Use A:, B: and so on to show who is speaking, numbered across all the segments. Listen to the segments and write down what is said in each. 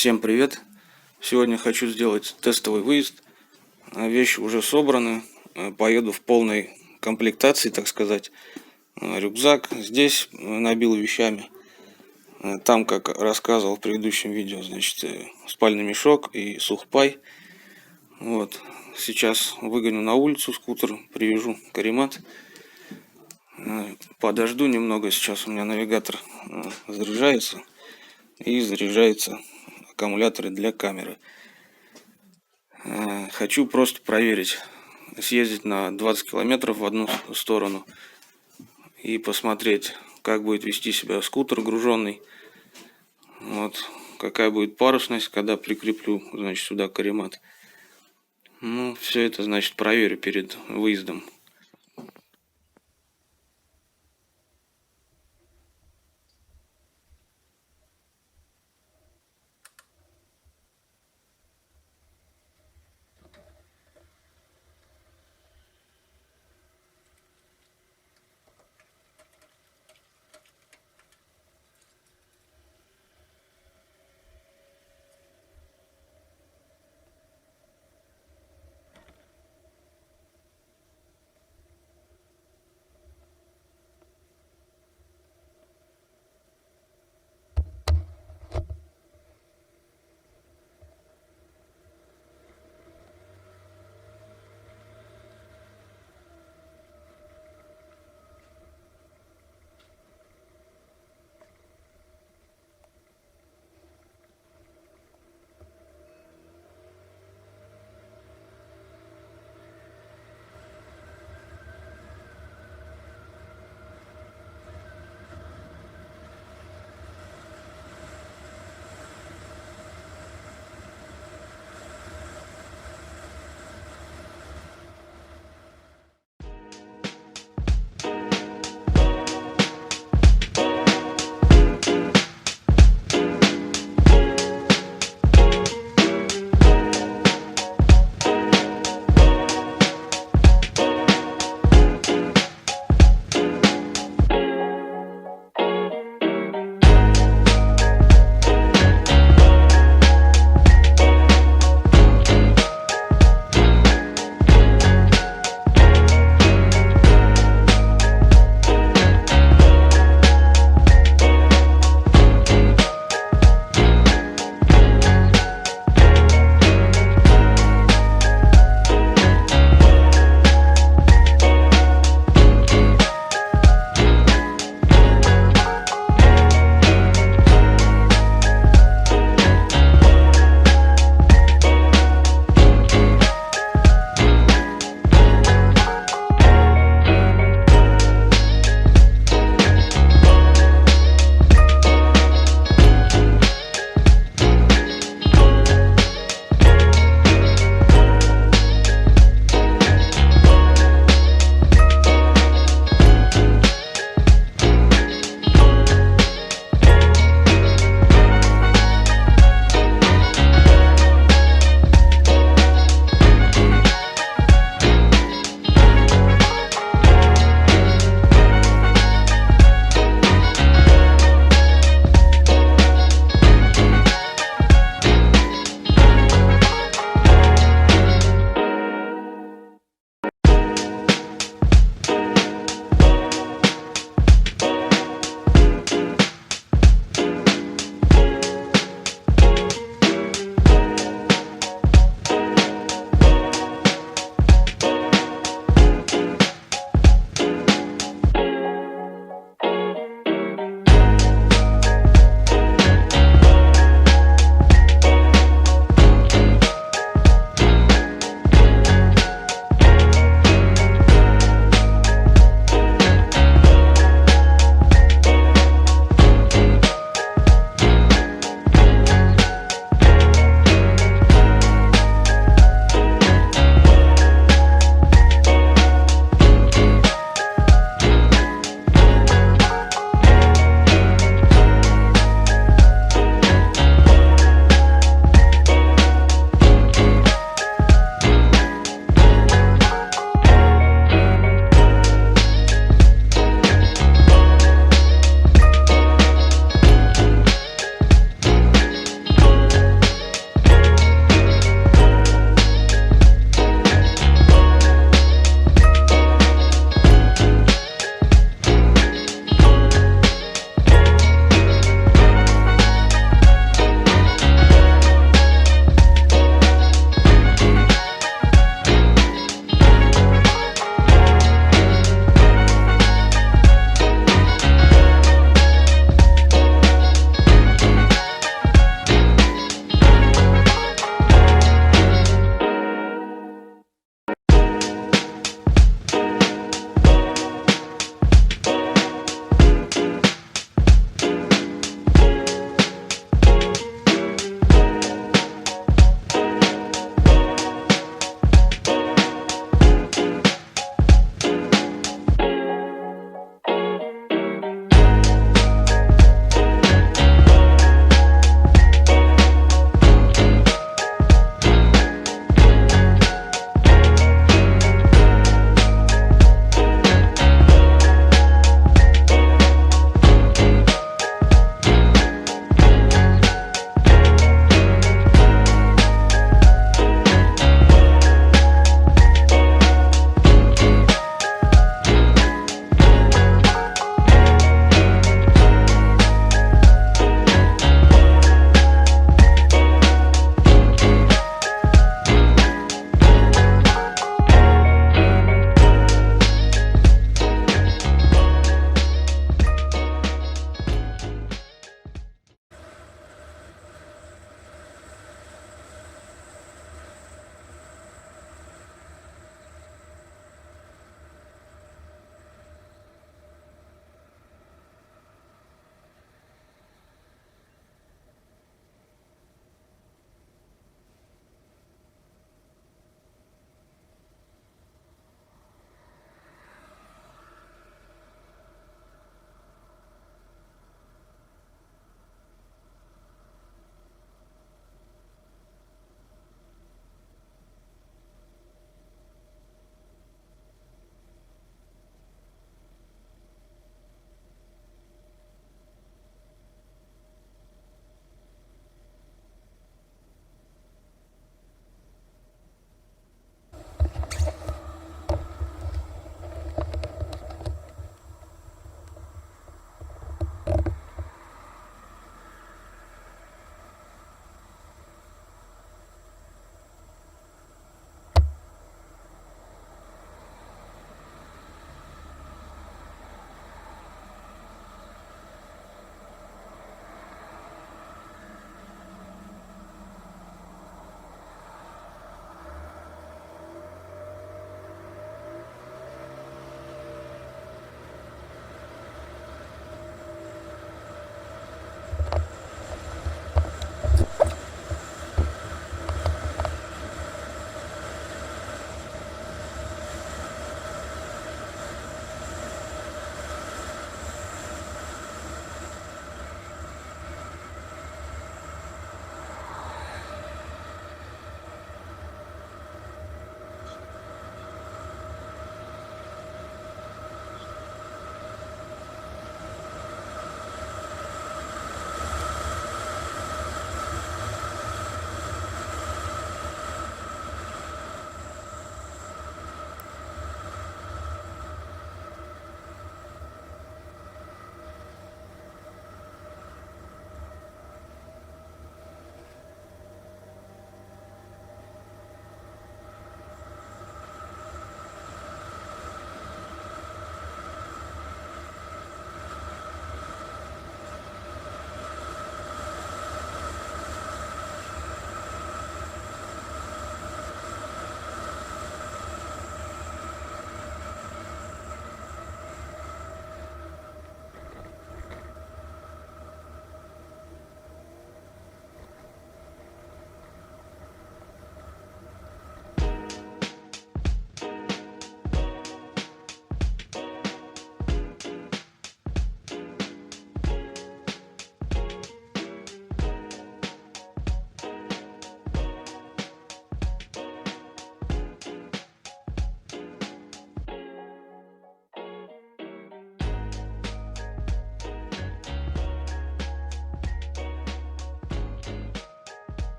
A: Всем привет! Сегодня хочу сделать тестовый выезд. Вещи уже собраны. Поеду в полной комплектации, так сказать. Рюкзак здесь набил вещами. Там, как рассказывал в предыдущем видео, значит, спальный мешок и сухпай. Вот. Сейчас выгоню на улицу скутер, привяжу каремат. Подожду немного, сейчас у меня навигатор заряжается. И заряжается аккумуляторы для камеры. Хочу просто проверить, съездить на 20 километров в одну сторону и посмотреть, как будет вести себя скутер груженный. Вот, какая будет парусность, когда прикреплю, значит, сюда каремат. Ну, все это, значит, проверю перед выездом.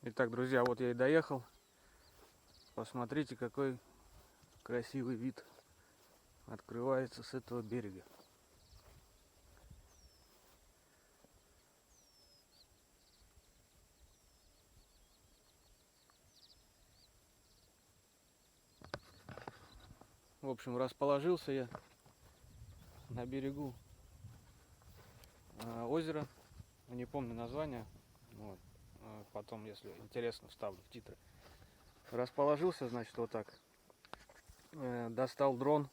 A: Итак, друзья, вот я и доехал. Посмотрите, какой красивый вид открывается с этого берега. В общем, расположился я на берегу озера. Не помню название. Вот. Потом, если интересно, вставлю в титры. Расположился, значит, вот так. Достал дрон.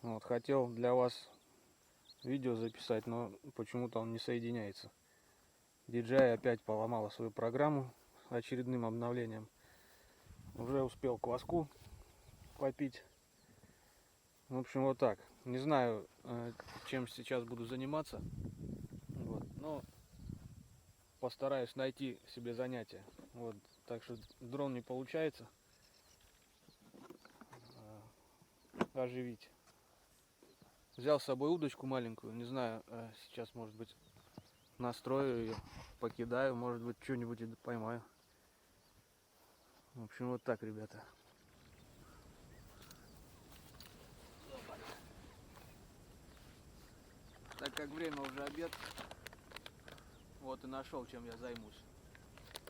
A: Вот, хотел для вас видео записать, но почему-то он не соединяется. DJI опять поломала свою программу с очередным обновлением. Уже успел кваску попить. В общем, вот так. Не знаю, чем сейчас буду заниматься. Вот, но постараюсь найти себе занятие. Вот, так что дрон не получается оживить. Взял с собой удочку маленькую. Не знаю, сейчас, может быть, настрою ее, покидаю, может быть, что-нибудь и поймаю. В общем, вот так, ребята. Так как время уже обед, вот и нашел, чем я займусь.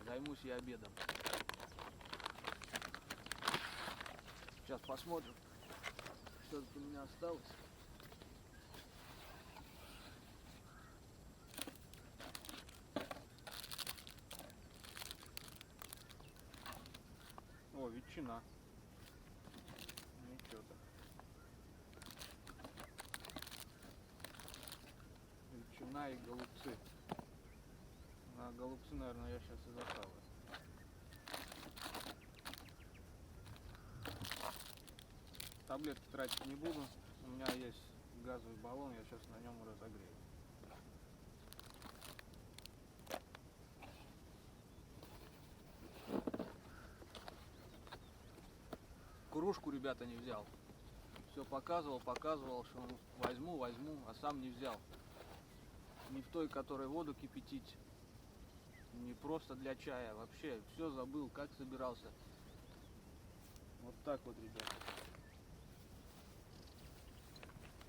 A: Займусь я обедом. Сейчас посмотрим, что тут у меня осталось. О, ветчина. Ничего так. Ветчина и голубцы. А голубцы, наверное, я сейчас и захаваю. Таблетки тратить не буду. У меня есть газовый баллон, я сейчас на нем разогрею. Кружку, ребята, не взял. Все показывал, что возьму, а сам не взял. Не в той, которой воду кипятить, не просто для чая. Вообще все забыл, как собирался. Вот так вот, ребята.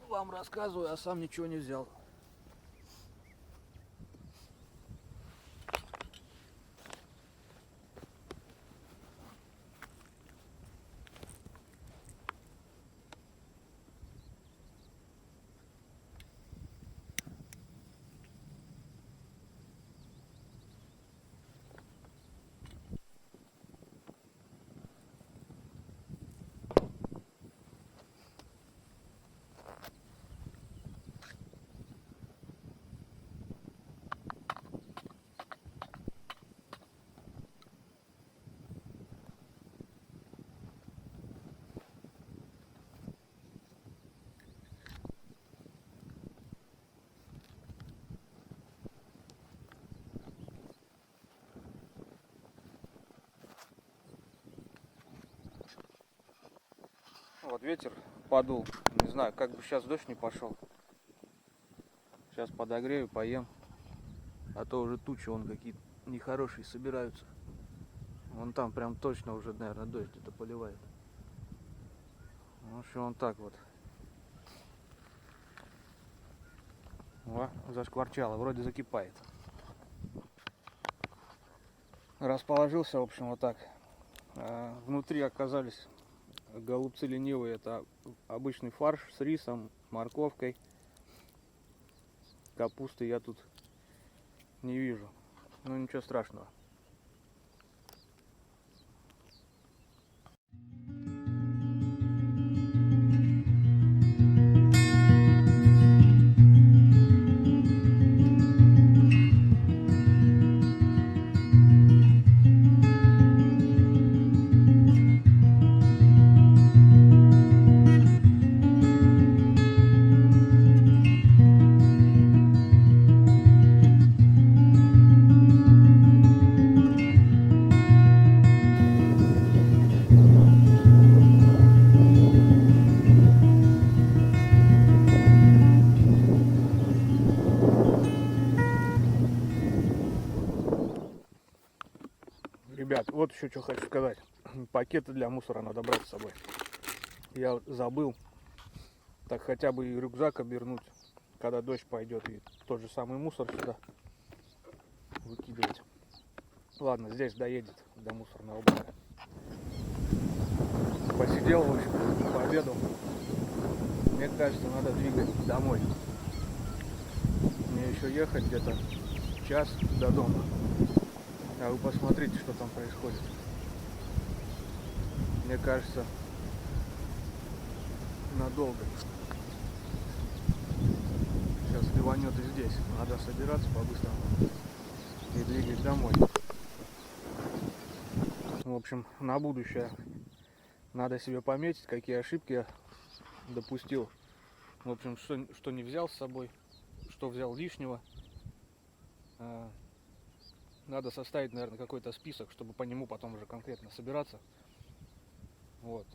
A: Вам рассказываю, а сам ничего не взял. Вот ветер подул. Не знаю, как бы сейчас дождь не пошел. Сейчас подогрею, поем. А то уже тучи вон какие-то нехорошие собираются. Вон там прям точно уже, наверное, дождь это поливает. В общем, вон так вот. О, зашкварчало, вроде закипает. Расположился, в общем, вот так. Внутри оказались голубцы ленивые. Это обычный фарш с рисом, морковкой. Капусты я тут не вижу. Ну ничего страшного.
B: Вот еще что хочу сказать. Пакеты для мусора надо брать с собой. Я забыл. Так хотя бы и рюкзак обернуть, когда дождь пойдет, и тот же самый мусор сюда выкидывать. Ладно, здесь доедет до мусорного бака. Посидел, в общем, пообедал. Мне кажется, надо двигать домой. Мне еще ехать где-то час до дома. А вы посмотрите, что там происходит. Мне кажется, надолго. Сейчас ливанет и здесь. Надо собираться по-быстрому и двигать домой. В общем, на будущее надо себе пометить, какие ошибки я допустил. В общем, что не взял с собой, что взял лишнего. Надо составить, наверное, какой-то список, чтобы по нему потом уже конкретно собираться. Вот.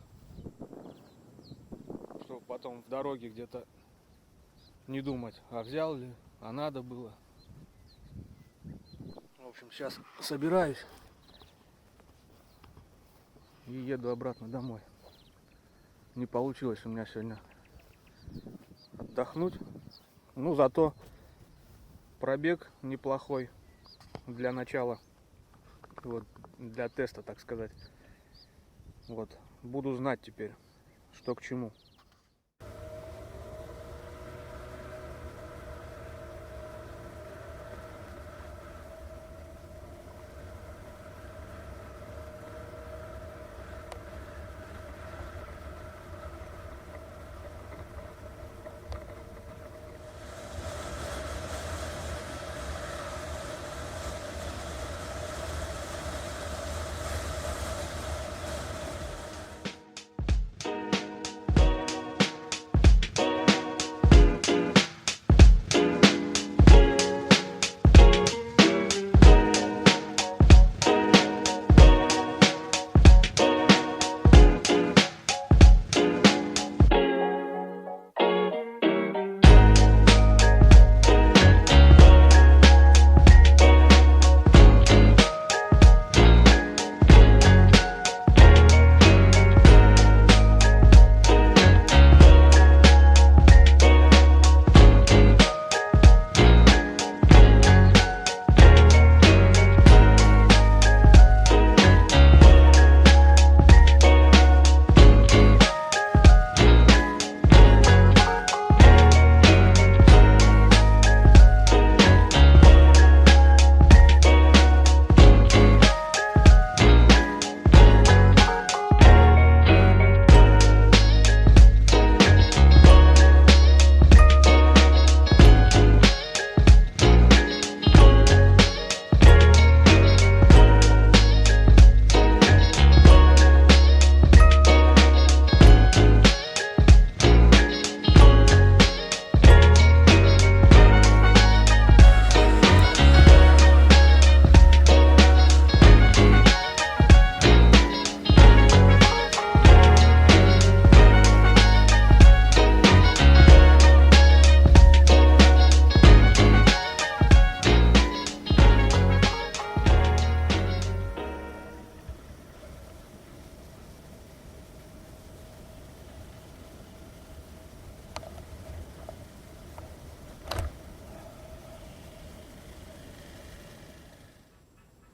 B: Чтобы потом в дороге где-то не думать, а взял ли, а надо было. В общем, сейчас собираюсь и еду обратно домой. Не получилось у меня сегодня отдохнуть. Ну, зато пробег неплохой для начала. Вот, для теста, так сказать. Вот. Буду знать теперь, что к чему.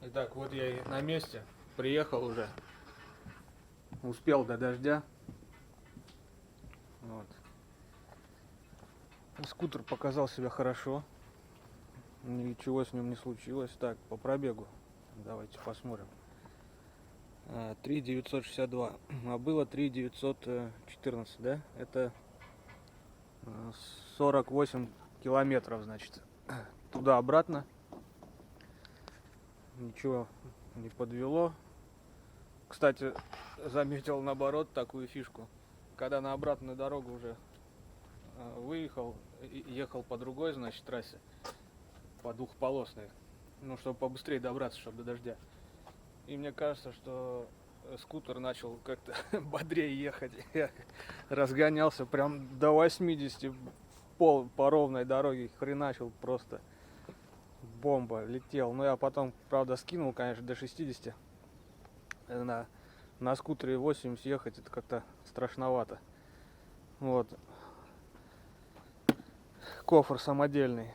B: Итак, вот я и на месте. Приехал уже. Успел до дождя. Вот. Скутер показал себя хорошо. Ничего с ним не случилось. Так, по пробегу. Давайте посмотрим. 3,962. А было 3,914, да? Это 48 километров, значит. Туда-обратно. Ничего не подвело. Кстати, заметил наоборот такую фишку. Когда на обратную дорогу уже выехал, ехал по другой, значит, трассе, по двухполосной, ну, чтобы побыстрее добраться, чтобы до дождя. И мне кажется, что скутер начал как-то бодрее ехать. Я разгонялся прям до 80 по ровной дороге, хреначил просто. Бомба, летел. Ну, я потом, правда, скинул, конечно, до 60. на скутере 80 ехать это как-то страшновато. Вот. Кофр самодельный.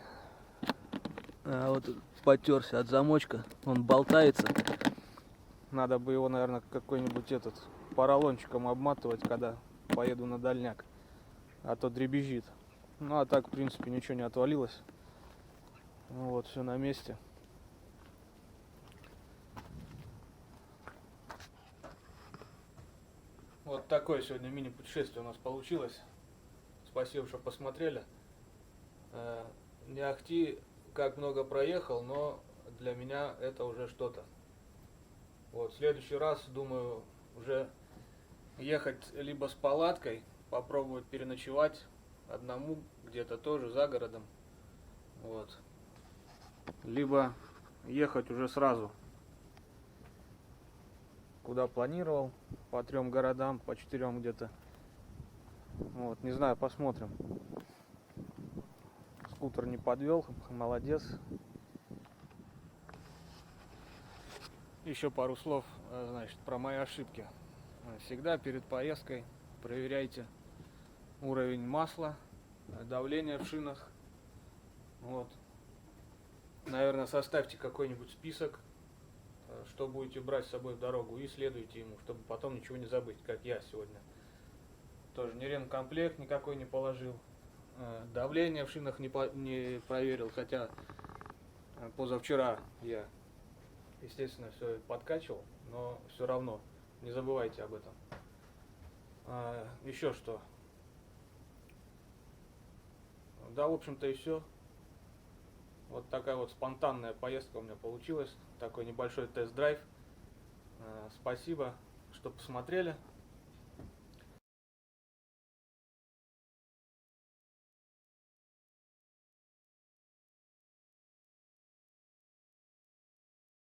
B: Вот потерся от замочка, он болтается. Надо бы его, наверное, какой-нибудь поролончиком обматывать, когда поеду на дальняк, а то дребезжит. Ну а так, в принципе, ничего не отвалилось. Вот, все на месте. Вот такое сегодня мини-путешествие у нас получилось. Спасибо, что посмотрели. Не ахти, как много проехал, но для меня это уже что-то. Вот, в следующий раз, думаю, уже ехать либо с палаткой, попробовать переночевать одному, где-то тоже за городом. Вот. Либо ехать уже сразу, куда планировал, по 3 городам, по 4 где-то. Вот, не знаю, посмотрим. Скутер не подвел, молодец. Еще пару слов, значит, про мои ошибки. Всегда перед поездкой проверяйте уровень масла, давление в шинах. Вот. Наверное, составьте какой-нибудь список, что будете брать с собой в дорогу, и следуйте ему, чтобы потом ничего не забыть, как я сегодня. Тоже ни ремкомплект никакой не положил. Давление в шинах не проверил, хотя позавчера я, естественно, все подкачивал, но все равно не забывайте об этом. Еще что? Да, в общем-то и все. Вот такая вот спонтанная поездка у меня получилась. Такой небольшой тест-драйв. Спасибо, что посмотрели.